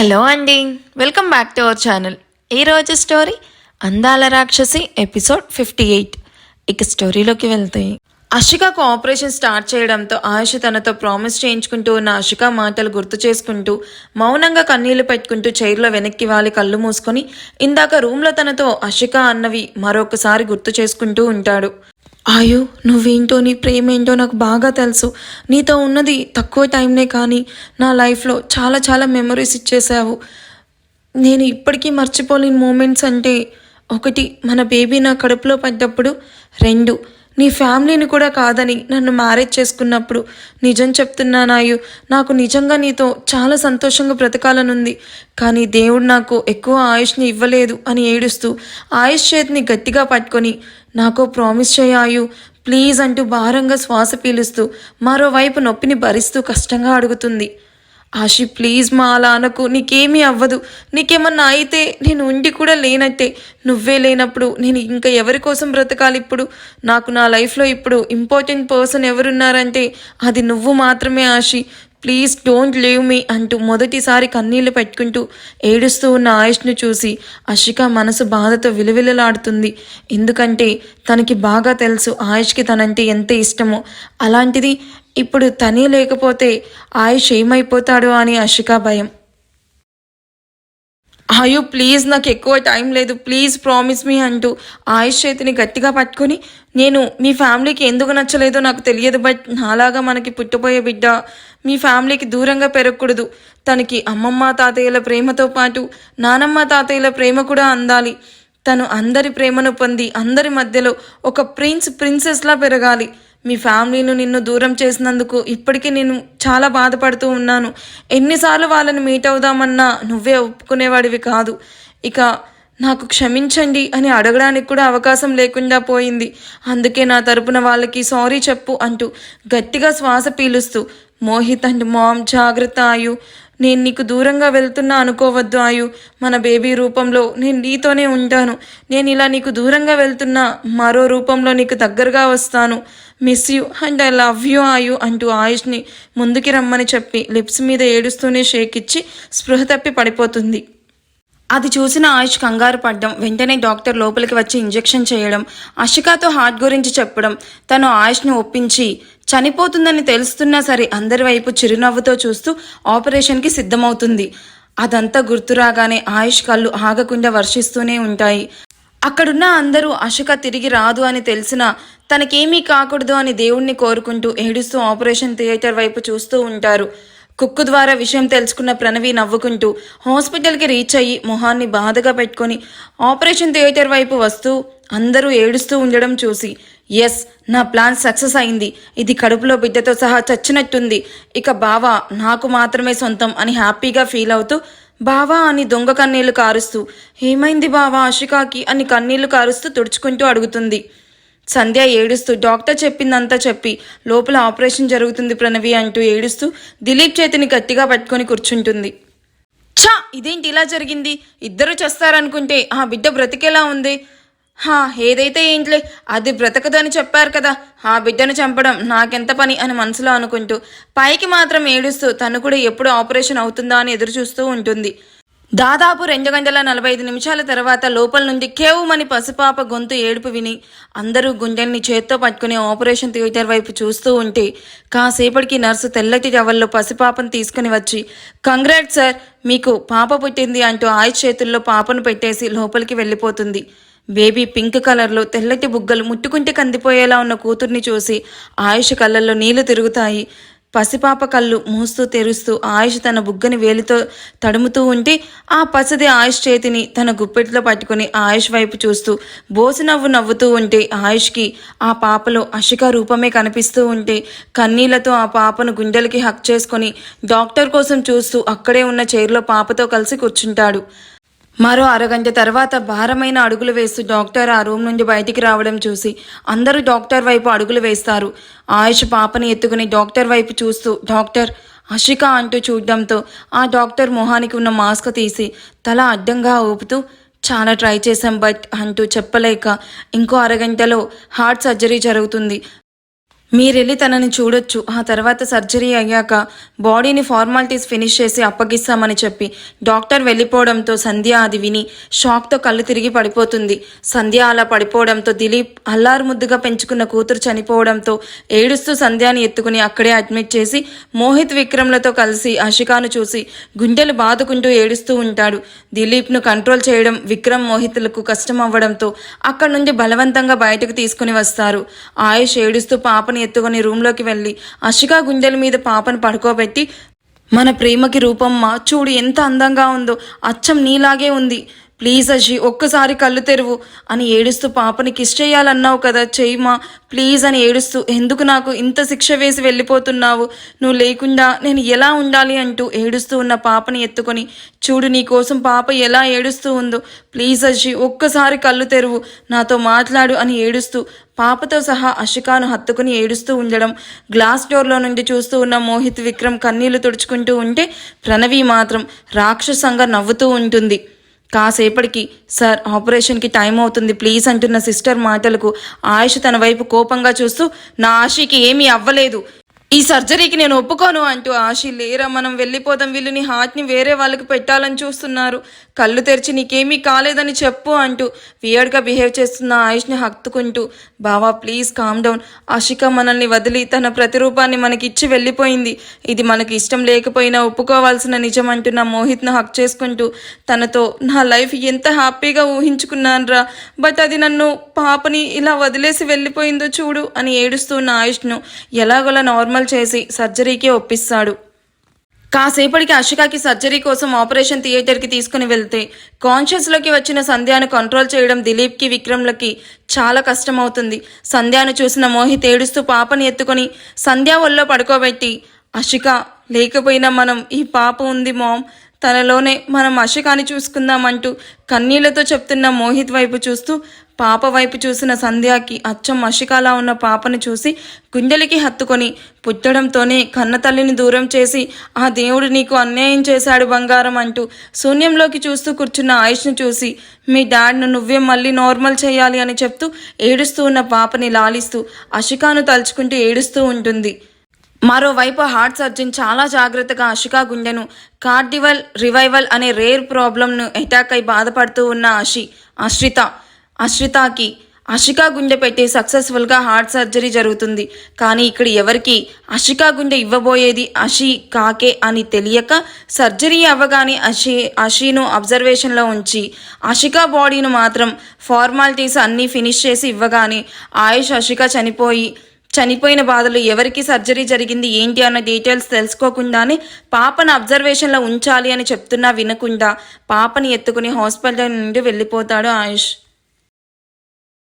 Hello అండి, welcome back to our channel. ఈరోజు story అందాల రాక్షసి ఎపిసోడ్ 58. ఇక స్టోరీలోకి వెళ్తే అషికాకు ఆపరేషన్ స్టార్ట్ చేయడంతో ఆయుష్ తనతో ప్రామిస్ చేయించుకుంటూ ఉన్న అషికా మాటలు గుర్తు చేసుకుంటూ మౌనంగా కన్నీళ్లు పెట్టుకుంటూ చైర్లో వెనక్కి వాలి కళ్ళు మూసుకొని ఇందాక రూమ్లో తనతో అషికా అన్నవి మరొకసారి గుర్తు చేసుకుంటూ ఉంటాడు. ఆయు, నువ్వేంటో నీ ప్రేమ ఏంటో నాకు బాగా తెలుసు. నీతో ఉన్నది తక్కువ టైంనే కానీ నా లైఫ్లో చాలా చాలా మెమరీస్ ఇచ్చేసావు. నేను ఇప్పటికీ మర్చిపోలేని మూమెంట్స్ అంటే, ఒకటి మన బేబీ నా కడుపులో పడ్డప్పుడు, రెండు నీ ఫ్యామిలీని కూడా కాదని నన్ను మ్యారేజ్ చేసుకున్నప్పుడు. నిజం చెప్తున్నానాయు, నాకు నిజంగా నీతో చాలా సంతోషంగా బ్రతకాలనుంది, కానీ దేవుడు నాకు ఎక్కువ ఆయుష్ని ఇవ్వలేదు అని ఏడుస్తూ ఆయుష్ చేతిని గట్టిగా పట్టుకొని నాకు ప్రామిస్ చేయాయు ప్లీజ్ అంటూ భారంగా శ్వాస పీలుస్తూ మరోవైపు నొప్పిని భరిస్తూ కష్టంగా అడుగుతుంది. ఆశి, ప్లీజ్ మా అలా అనకు, నీకేమీ అవ్వదు. నీకేమన్నా అయితే నేను ఉండి కూడా లేనట్టే. నువ్వే లేనప్పుడు నేను ఇంకా ఎవరి కోసం బ్రతకాలి ఇప్పుడు? నాకు నా లైఫ్లో ఇప్పుడు ఇంపార్టెంట్ పర్సన్ ఎవరున్నారంటే అది నువ్వు మాత్రమే ఆశి. ప్లీజ్ డోంట్ లీవ్ మీ అంటూ మొదటిసారి కన్నీళ్లు పెట్టుకుంటూ ఏడుస్తూ ఉన్న ఆయుష్ను చూసి అషిక మనసు బాధతో విలువిలలాడుతుంది. ఎందుకంటే తనకి బాగా తెలుసు ఆయుష్కి తనంటే ఎంత ఇష్టమో. అలాంటిది ఇప్పుడు తనే లేకపోతే ఆయుష్ ఏమైపోతాడో అని అషిక భయం. అయ్యో ప్లీజ్, నాకు ఎక్కువ టైం లేదు, ప్లీజ్ ప్రామిస్ మీ అంటూ ఆయుష్ చేతిని గట్టిగా పట్టుకొని, నేను మీ ఫ్యామిలీకి ఎందుకు నచ్చలేదో నాకు తెలియదు, బట్ నాలాగా మనకి పుట్టబోయే బిడ్డ మీ ఫ్యామిలీకి దూరంగా పెరగకూడదు. తనకి అమ్మమ్మ తాతయ్యల ప్రేమతో పాటు నానమ్మ తాతయ్యల ప్రేమ కూడా అందాలి. తను అందరి ప్రేమను పొంది అందరి మధ్యలో ఒక ప్రిన్సెస్లా పెరగాలి. మీ ఫ్యామిలీను నిన్ను దూరం చేసినందుకు ఇప్పటికీ నేను చాలా బాధపడుతూ ఉన్నాను. ఎన్నిసార్లు వాళ్ళని మీట్ అవుదామన్నా నువ్వే ఒప్పుకునేవాడివి కాదు. ఇక నాకు క్షమించండి అని అడగడానికి కూడా అవకాశం లేకుండా పోయింది. అందుకే నా తరపున వాళ్ళకి సారీ చెప్పు అంటూ గట్టిగా శ్వాస పీలుస్తూ, మోహిత్ అండ్ మామ్ జాగ్రత్త ఆయు, నేను నీకు దూరంగా వెళ్తున్నా అనుకోవద్దు ఆయు, మన బేబీ రూపంలో నేను నీతోనే ఉంటాను. నేను ఇలా నీకు దూరంగా వెళ్తున్నా, మరో రూపంలో నీకు దగ్గరగా వస్తాను. Miss you and I love you ఆయు అంటూ ఆయుష్ని ముందుకి రమ్మని చెప్పి లిప్స్ మీద ఏడుస్తూనే షేక్ ఇచ్చి స్పృహ తప్పి పడిపోతుంది. అది చూసిన ఆయుష్ కంగారు పడ్డం, వెంటనే డాక్టర్ లోపలికి వచ్చి ఇంజెక్షన్ చేయడం, అషికాతో హార్ట్ గురించి చెప్పడం, తను ఆయుష్ను ఒప్పించి చనిపోతుందని తెలుస్తున్నా సరే అందరి వైపు చిరునవ్వుతో చూస్తూ ఆపరేషన్కి సిద్ధమవుతుంది. అదంతా గుర్తురాగానే ఆయుష్ కళ్ళు ఆగకుండా వర్షిస్తూనే ఉంటాయి. అక్కడున్న అందరూ అషిక తిరిగి రాదు అని తెలిసినా తనకేమీ కాకూడదు అని దేవుణ్ణి కోరుకుంటూ ఏడుస్తూ ఆపరేషన్ థియేటర్ వైపు చూస్తూ ఉంటారు. కుక్కు ద్వారా విషయం తెలుసుకున్న ప్రణవి నవ్వుకుంటూ హాస్పిటల్కి రీచ్ అయ్యి మొహాన్ని బాధగా పెట్టుకొని ఆపరేషన్ థియేటర్ వైపు వస్తూ అందరూ ఏడుస్తూ ఉండడం చూసి, ఎస్, నా ప్లాన్ సక్సెస్ అయింది, ఇది కడుపులో బిడ్డతో సహా చచ్చినట్టుంది, ఇక బావా నాకు మాత్రమే సొంతం అని హ్యాపీగా ఫీల్ అవుతూ బావా అని దొంగ కన్నీళ్లు కారుస్తూ, ఏమైంది బావా అషికాకి అని కన్నీళ్లు కారుస్తూ తుడుచుకుంటూ అడుగుతుంది. సంధ్య ఏడుస్తూ డాక్టర్ చెప్పిందంతా చెప్పి లోపల ఆపరేషన్ జరుగుతుంది ప్రణవి అంటూ ఏడుస్తూ దిలీప్ చేతిని గట్టిగా పట్టుకొని కూర్చుంటుంది. ఛా, ఇదేంటి ఇలా జరిగింది? ఇద్దరు చేస్తారనుకుంటే ఆ బిడ్డ బ్రతికేలా ఉంది. ఏదైతే ఏంట్లే, అది బ్రతకదు అని చెప్పారు కదా, ఆ బిడ్డను చంపడం నాకెంత పని అని మనసులో అనుకుంటూ పైకి మాత్రం ఏడుస్తూ తను కూడా ఎప్పుడు ఆపరేషన్ అవుతుందా అని ఎదురు చూస్తూ ఉంటుంది. దాదాపు 2 గంటల 45 నిమిషాల తర్వాత లోపల నుండి కేవుమని పసిపాప గొంతు ఏడుపు విని అందరూ గుండెల్ని చేత్తో పట్టుకుని ఆపరేషన్ థియేటర్ వైపు చూస్తూ ఉంటే కాసేపటికి నర్సు తెల్లటి టవల్లో పసిపాపను తీసుకుని వచ్చి, కంగ్రాట్స్ సార్, మీకు పాప పుట్టింది అంటూ ఆయుష్ చేతుల్లో పాపను పెట్టేసి లోపలికి వెళ్ళిపోతుంది. బేబీ పింక్ కలర్లో తెల్లటి బుగ్గలు ముట్టుకుంటే కందిపోయేలా ఉన్న కూతుర్ని చూసి ఆయుష్ కళ్ళల్లో నీళ్లు తిరుగుతాయి. పసిపాప కళ్ళు మూస్తూ తెరుస్తూ ఆయుష్ తన బుగ్గని వేలితో తడుముతూ ఉంటే ఆ పసిది ఆయుష్ చేతిని తన గుప్పెట్లో పట్టుకుని ఆయుష్ వైపు చూస్తూ బోసి నవ్వుతూ ఉంటే ఆయుష్కి ఆ పాపలో అషిక రూపమే కనిపిస్తూ ఉంటే కన్నీళ్లతో ఆ పాపను గుండెలకి హక్ చేసుకొని డాక్టర్ కోసం చూస్తూ అక్కడే ఉన్న చైర్లో పాపతో కలిసి కూర్చుంటాడు. మరో అరగంట తర్వాత భారమైన అడుగులు వేస్తూ డాక్టర్ ఆ రూమ్ నుండి బయటికి రావడం చూసి అందరూ డాక్టర్ వైపు అడుగులు వేస్తారు. ఆయుష్ పాపని ఎత్తుకుని డాక్టర్ వైపు చూస్తూ డాక్టర్ అషిక అంటూ చూడడంతో ఆ డాక్టర్ మొహానికి ఉన్న మాస్క్ తీసి తల అడ్డంగా ఊపుతూ చాలా ట్రై చేశాం బట్ అంటూ చెప్పలేక ఇంకో అరగంటలో హార్ట్ సర్జరీ జరుగుతుంది. మీరెళ్ళి తనని చూడొచ్చు. ఆ తర్వాత సర్జరీ అయ్యాక బాడీని ఫార్మాలిటీస్ ఫినిష్ చేసి అప్పగిస్తామని చెప్పి డాక్టర్ వెళ్ళిపోవడంతో సంధ్య అది విని షాక్తో కళ్ళు తిరిగి పడిపోతుంది. సంధ్య అలా పడిపోవడంతో దిలీప్ అల్లారు ముద్దుగా పెంచుకున్న కూతురు చనిపోవడంతో ఏడుస్తూ సంధ్యాని ఎత్తుకుని అక్కడే అడ్మిట్ చేసి మోహిత్ విక్రమ్లతో కలిసి అషికాను చూసి గుండెలు బాదుకుంటూ ఏడుస్తూ ఉంటాడు. దిలీప్ను కంట్రోల్ చేయడం విక్రమ్ మోహిత్లకు కష్టం అవ్వడంతో అక్కడి నుండి బలవంతంగా బయటకు తీసుకుని వస్తారు. ఆయుష్ ఏడుస్తూ పాపని ఎత్తుకొని రూమ్లోకి వెళ్ళి అషికా గుండెల మీద పాపను పడుకోబెట్టి, మన ప్రేమకి రూపమ్మ చూడు ఎంత అందంగా ఉందో, అచ్చం నీలాగే ఉంది, ప్లీజ్ అషి ఒక్కసారి కళ్ళు తెరువు అని ఏడుస్తూ పాపని కిస్ చేయాలన్నావు కదా, చెయ్యమా ప్లీజ్ అని ఏడుస్తూ, ఎందుకు నాకు ఇంత శిక్ష వేసి వెళ్ళిపోతున్నావు, నువ్వు లేకుండా నేను ఎలా ఉండాలి అంటూ ఏడుస్తూ ఉన్న పాపని ఎత్తుకొని, చూడు నీ కోసం పాప ఎలా ఏడుస్తూ ఉందో, ప్లీజ్ అషి ఒక్కసారి కళ్ళు తెరువు, నాతో మాట్లాడు అని ఏడుస్తూ పాపతో సహా అషికాను హత్తుకుని ఏడుస్తూ ఉండడం, గ్లాస్ డోర్లో నుండి చూస్తూ ఉన్న మోహిత్ విక్రమ్ కన్నీళ్లు తుడుచుకుంటూ ఉంటే ప్రణవి మాత్రం రాక్షసంగా నవ్వుతూ ఉంటుంది. కాసేపటికి సార్ ఆపరేషన్కి టైం అవుతుంది ప్లీజ్ అంటున్న సిస్టర్ మాటలకు ఆయుష్ తన వైపు కోపంగా చూస్తూ, నా ఆశకి ఏమీ అవ్వలేదు, ఈ సర్జరీకి నేను ఒప్పుకోను అంటూ ఆశి లేరా మనం వెళ్ళిపోదాం, వీళ్ళని హార్ట్ని వేరే వాళ్ళకి పెట్టాలని చూస్తున్నారు, కళ్ళు తెరిచి నీకేమీ కాలేదని చెప్పు అంటూ వియర్డ్గా బిహేవ్ చేస్తున్న ఆయుష్ని హత్తుకుంటూ, బావా ప్లీజ్ కామ్ డౌన్, ఆషిక మనల్ని వదిలి తన ప్రతిరూపాన్ని మనకి ఇచ్చి వెళ్ళిపోయింది, ఇది మనకి ఇష్టం లేకపోయినా ఒప్పుకోవాల్సిన నిజం అంటున్న మోహిత్ను హక్ చేసుకుంటూ తనతో నా లైఫ్ ఎంత హ్యాపీగా ఊహించుకున్నానురా, బట్ అది నన్ను పాపని ఇలా వదిలేసి వెళ్ళిపోయిందో చూడు అని ఏడుస్తున్న ఆయుష్ను ఎలాగోలా నార్మల్ చేసి సర్జరీకి ఒప్పిస్తాడు. కాసేపటికి అషికాకి సర్జరీ కోసం ఆపరేషన్ థియేటర్కి తీసుకుని వెళ్తే కాన్షియస్లోకి వచ్చిన సంధ్యాను కంట్రోల్ చేయడం దిలీప్కి విక్రమ్లకి చాలా కష్టమవుతుంది. సంధ్యాను చూసిన మోహిత్ ఏడుస్తూ పాపని ఎత్తుకొని సంధ్య ఒళ్ళో పడుకోబెట్టి, అషిక లేకపోయినా మనం ఈ పాప ఉంది మామ్, తనలోనే మనం అషికాని చూసుకుందామంటూ కన్నీళ్లతో చెప్తున్న మోహిత్ వైపు చూస్తూ పాప వైపు చూసిన సంధ్యాకి అచ్చం అషికాలా ఉన్న పాపను చూసి గుండెలకి హత్తుకొని పుట్టడంతోనే కన్న తల్లిని దూరం చేసి ఆ దేవుడు నీకు అన్యాయం చేశాడు బంగారం అంటూ శూన్యంలోకి చూస్తూ కూర్చున్న ఆయుష్ను చూసి మీ డాడ్ను నువ్వే మళ్ళీ నార్మల్ చేయాలి అని చెప్తూ ఏడుస్తూ ఉన్న పాపని లాలిస్తూ అషికాను తలుచుకుంటూ ఏడుస్తూ ఉంటుంది. మరోవైపు హార్ట్ సర్జన్ చాలా జాగ్రత్తగా అషికా గుండెను కార్డివల్ రివైవల్ అనే రేర్ ప్రాబ్లంను అటాక్ అయి బాధపడుతూ ఉన్న అశ్రితకి అషికా గుండె పెట్టి సక్సెస్ఫుల్గా హార్ట్ సర్జరీ జరుగుతుంది. కానీ ఇక్కడ ఎవరికి అషికా గుండె ఇవ్వబోయేది అషికాకే అని తెలియక సర్జరీ అవ్వగానే అషీను అబ్జర్వేషన్లో ఉంచి అషికా బాడీను మాత్రం ఫార్మాలిటీస్ అన్నీ ఫినిష్ చేసి ఇవ్వగానే ఆయుష్ అషిక చనిపోయిన బాధలు ఎవరికి సర్జరీ జరిగింది ఏంటి అన్న డీటెయిల్స్ తెలుసుకోకుండానే పాపను అబ్జర్వేషన్లో ఉంచాలి అని చెప్తున్నా వినకుండా పాపని ఎత్తుకుని హాస్పిటల్ నుండి వెళ్ళిపోతాడు ఆయుష్.